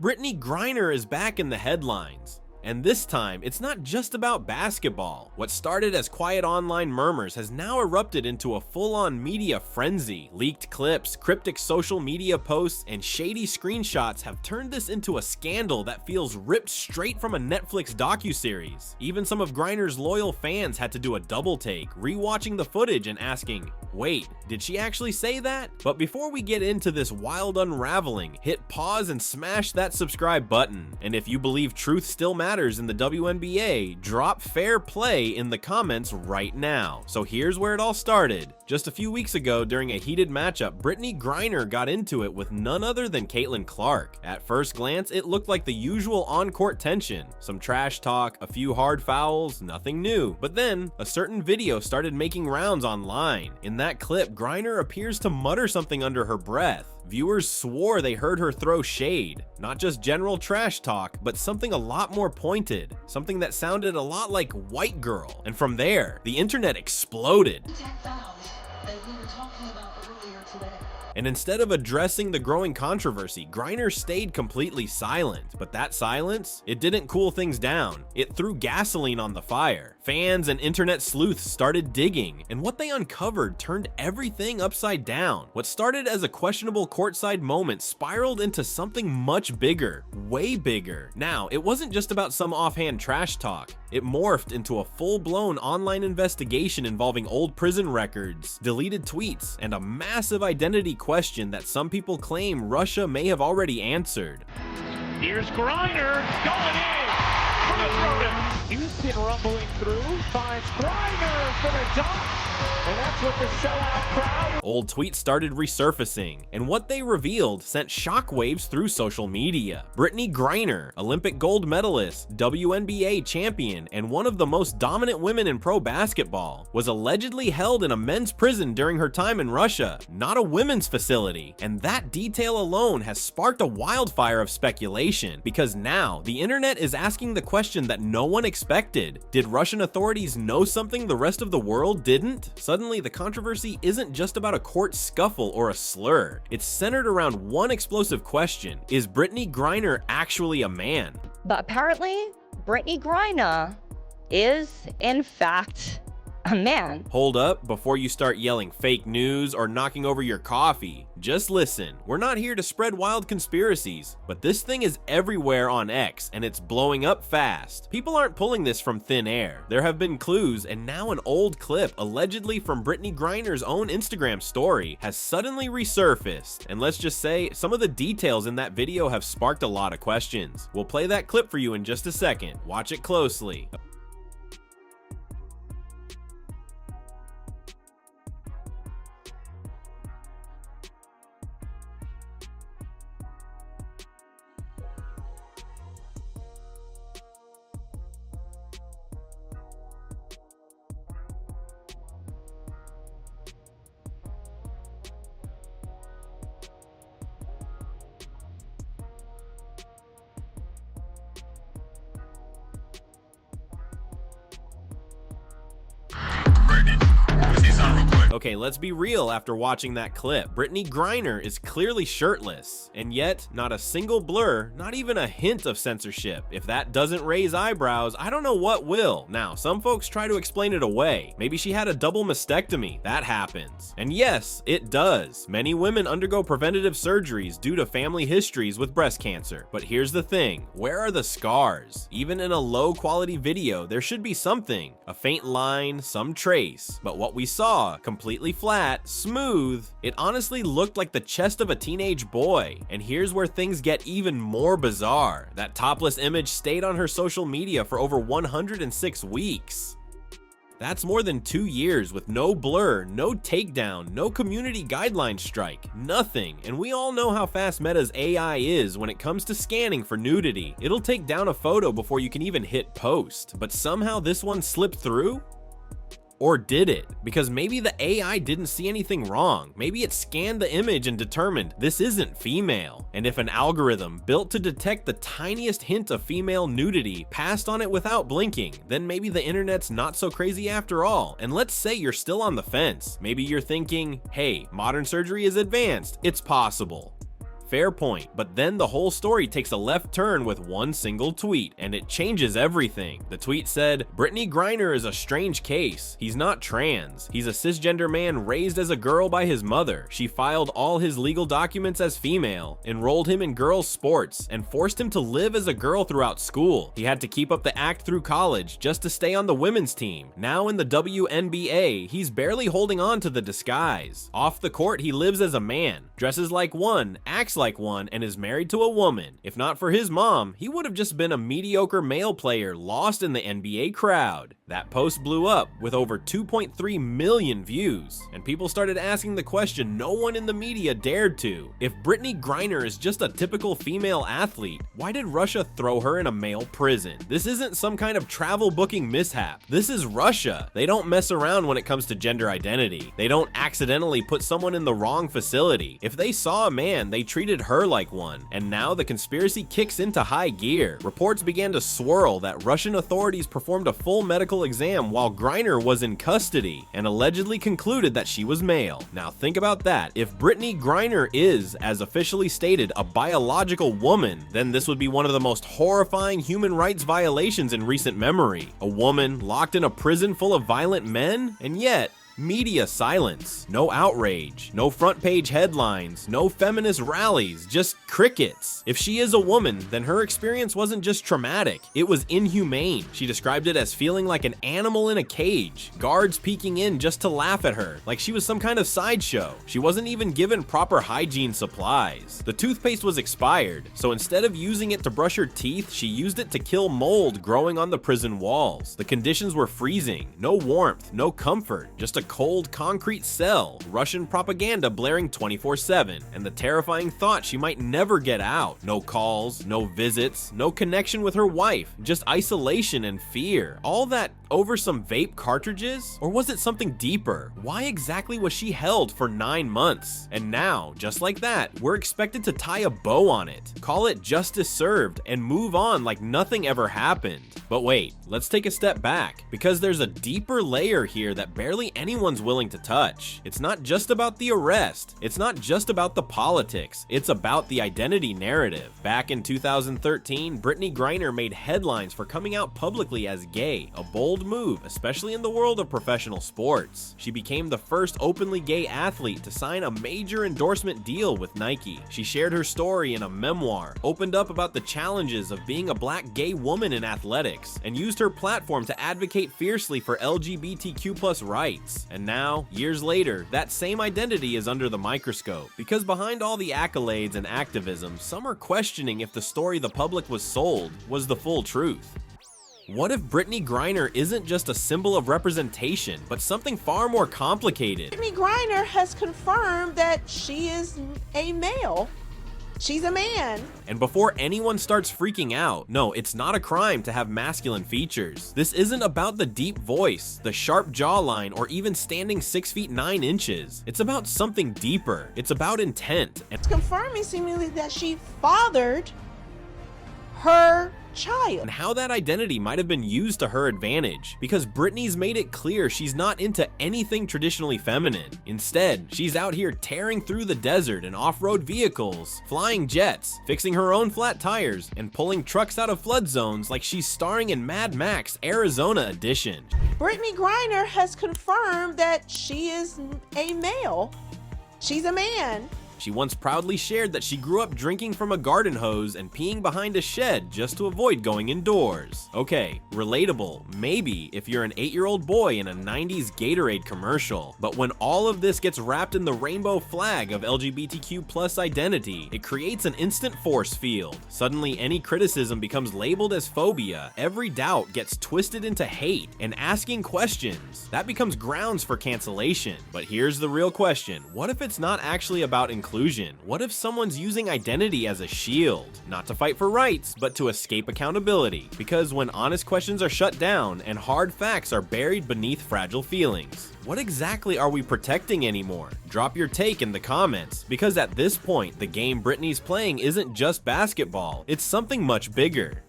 Brittney Griner is back in the headlines. And this time, it's not just about basketball. What started as quiet online murmurs has now erupted into a full-on media frenzy. Leaked clips, cryptic social media posts, and shady screenshots have turned this into a scandal that feels ripped straight from a Netflix docuseries. Even some of Griner's loyal fans had to do a double take, rewatching the footage and asking, wait, did she actually say that? But before we get into this wild unraveling, hit pause and smash that subscribe button. And if you believe truth still matters in the WNBA, drop fair play in the comments right now. So here's where it all started. Just a few weeks ago, during a heated matchup, Brittney Griner got into it with none other than Caitlin Clark. At first glance, it looked like the usual on-court tension. Some trash talk, a few hard fouls, nothing new. But then, a certain video started making rounds online. In that clip, Griner appears to mutter something under her breath. Viewers swore they heard her throw shade. Not just general trash talk, but something a lot more pointed. Something that sounded a lot like white girl. And from there, the internet exploded. And instead of addressing the growing controversy, Griner stayed completely silent. But that silence, it didn't cool things down. It threw gasoline on the fire. Fans and internet sleuths started digging, and what they uncovered turned everything upside down. What started as a questionable courtside moment spiraled into something much bigger, way bigger. Now, it wasn't just about some offhand trash talk. It morphed into a full-blown online investigation involving old prison records, deleted tweets, and a massive identity question that some people claim Russia may have already answered. Here's Griner going in for the throw. Houston rumbling through, finds Griner for the dunk, and that's what the sellout crowd. Old tweets started resurfacing, and what they revealed sent shockwaves through social media. Brittney Griner, Olympic gold medalist, WNBA champion, and one of the most dominant women in pro basketball, was allegedly held in a men's prison during her time in Russia, not a women's facility. And that detail alone has sparked a wildfire of speculation, because now the internet is asking the question that no one expected. Did Russian authorities know something the rest of the world didn't? Suddenly, the controversy isn't just about a court scuffle or a slur. It's centered around one explosive question: is Brittney Griner actually a man? But apparently, Brittney Griner is, in fact, a man. Hold up before you start yelling fake news or knocking over your coffee. Just listen, we're not here to spread wild conspiracies, but this thing is everywhere on X and it's blowing up fast. People aren't pulling this from thin air. There have been clues, and now an old clip, allegedly from Brittney Griner's own Instagram story, has suddenly resurfaced. And let's just say, some of the details in that video have sparked a lot of questions. We'll play that clip for you in just a second. Watch it closely. Okay, let's be real after watching that clip. Brittney Griner is clearly shirtless, and yet not a single blur, not even a hint of censorship. If that doesn't raise eyebrows, I don't know what will. Now, some folks try to explain it away. Maybe she had a double mastectomy. That happens. And yes, it does. Many women undergo preventative surgeries due to family histories with breast cancer. But here's the thing, where are the scars? Even in a low quality video, there should be something. A faint line, some trace. But what we saw, completely flat, smooth, it honestly looked like the chest of a teenage boy. And here's where things get even more bizarre. That topless image stayed on her social media for over 106 weeks. That's more than 2 years with no blur, no takedown, no community guideline strike, nothing. And we all know how fast Meta's AI is when it comes to scanning for nudity. It'll take down a photo before you can even hit post. But somehow this one slipped through? Or did it? Because maybe the AI didn't see anything wrong. Maybe it scanned the image and determined this isn't female. And if an algorithm built to detect the tiniest hint of female nudity passed on it without blinking, then maybe the internet's not so crazy after all. And let's say you're still on the fence. Maybe you're thinking, hey, modern surgery is advanced, it's possible. Fair point, but then the whole story takes a left turn with one single tweet, and it changes everything. The tweet said, "Brittney Griner is a strange case. He's not trans. He's a cisgender man raised as a girl by his mother. She filed all his legal documents as female, enrolled him in girls' sports, and forced him to live as a girl throughout school. He had to keep up the act through college just to stay on the women's team. Now in the WNBA, he's barely holding on to the disguise. Off the court, he lives as a man, dresses like one, acts like one, and is married to a woman. If not for his mom, he would have just been a mediocre male player lost in the NBA crowd." That post blew up with over 2.3 million views, and people started asking the question no one in the media dared to. If Brittney Griner is just a typical female athlete, why did Russia throw her in a male prison? This isn't some kind of travel booking mishap. This is Russia. They don't mess around when it comes to gender identity. They don't accidentally put someone in the wrong facility. If they saw a man, they treated her like one, and now the conspiracy kicks into high gear. Reports began to swirl that Russian authorities performed a full medical exam while Griner was in custody and allegedly concluded that she was male. Now think about that. If Brittney Griner is, as officially stated, a biological woman, then this would be one of the most horrifying human rights violations in recent memory. A woman locked in a prison full of violent men, and yet media silence, no outrage, no front page headlines, no feminist rallies, just crickets. If she is a woman, then her experience wasn't just traumatic, it was inhumane. She described it as feeling like an animal in a cage, guards peeking in just to laugh at her, like she was some kind of sideshow. She wasn't even given proper hygiene supplies. The toothpaste was expired, so instead of using it to brush her teeth, she used it to kill mold growing on the prison walls. The conditions were freezing, no warmth, no comfort, just a cold concrete cell, Russian propaganda blaring 24/7, and the terrifying thought she might never get out. No calls, no visits, no connection with her wife, just isolation and fear. All that over some vape cartridges? Or was it something deeper? Why exactly was she held for 9 months? And now, just like that, we're expected to tie a bow on it, call it justice served, and move on like nothing ever happened. But wait, let's take a step back, because there's a deeper layer here that barely anyone's willing to touch. It's not just about the arrest, it's not just about the politics, it's about the identity narrative. Back in 2013, Brittney Griner made headlines for coming out publicly as gay, a bold move, especially in the world of professional sports. She became the first openly gay athlete to sign a major endorsement deal with Nike. She shared her story in a memoir, opened up about the challenges of being a black gay woman in athletics, and used her platform to advocate fiercely for LGBTQ+ rights. And now, years later, that same identity is under the microscope, because behind all the accolades and activism, some are questioning if the story the public was sold was the full truth. What if Brittney Griner isn't just a symbol of representation, but something far more complicated? Brittney Griner has confirmed that she is a male. She's a man. And before anyone starts freaking out, no, it's not a crime to have masculine features. This isn't about the deep voice, the sharp jawline, or even standing 6 feet 9 inches. It's about something deeper. It's about intent. It's confirming seemingly that she fathered her child. And how that identity might have been used to her advantage, because Brittney's made it clear she's not into anything traditionally feminine. Instead, she's out here tearing through the desert in off-road vehicles, flying jets, fixing her own flat tires, and pulling trucks out of flood zones like she's starring in Mad Max Arizona Edition. Brittney Griner has confirmed that she is a male. She's a man. She once proudly shared that she grew up drinking from a garden hose and peeing behind a shed just to avoid going indoors. Okay, relatable, maybe if you're an 8-year-old boy in a 90s Gatorade commercial. But when all of this gets wrapped in the rainbow flag of LGBTQ+ identity, it creates an instant force field. Suddenly, any criticism becomes labeled as phobia, every doubt gets twisted into hate, and asking questions, that becomes grounds for cancellation. But here's the real question, what if it's not actually about inclusion? What if someone's using identity as a shield? Not to fight for rights, but to escape accountability. Because when honest questions are shut down and hard facts are buried beneath fragile feelings, what exactly are we protecting anymore? Drop your take in the comments, because at this point, the game Brittney's playing isn't just basketball, it's something much bigger.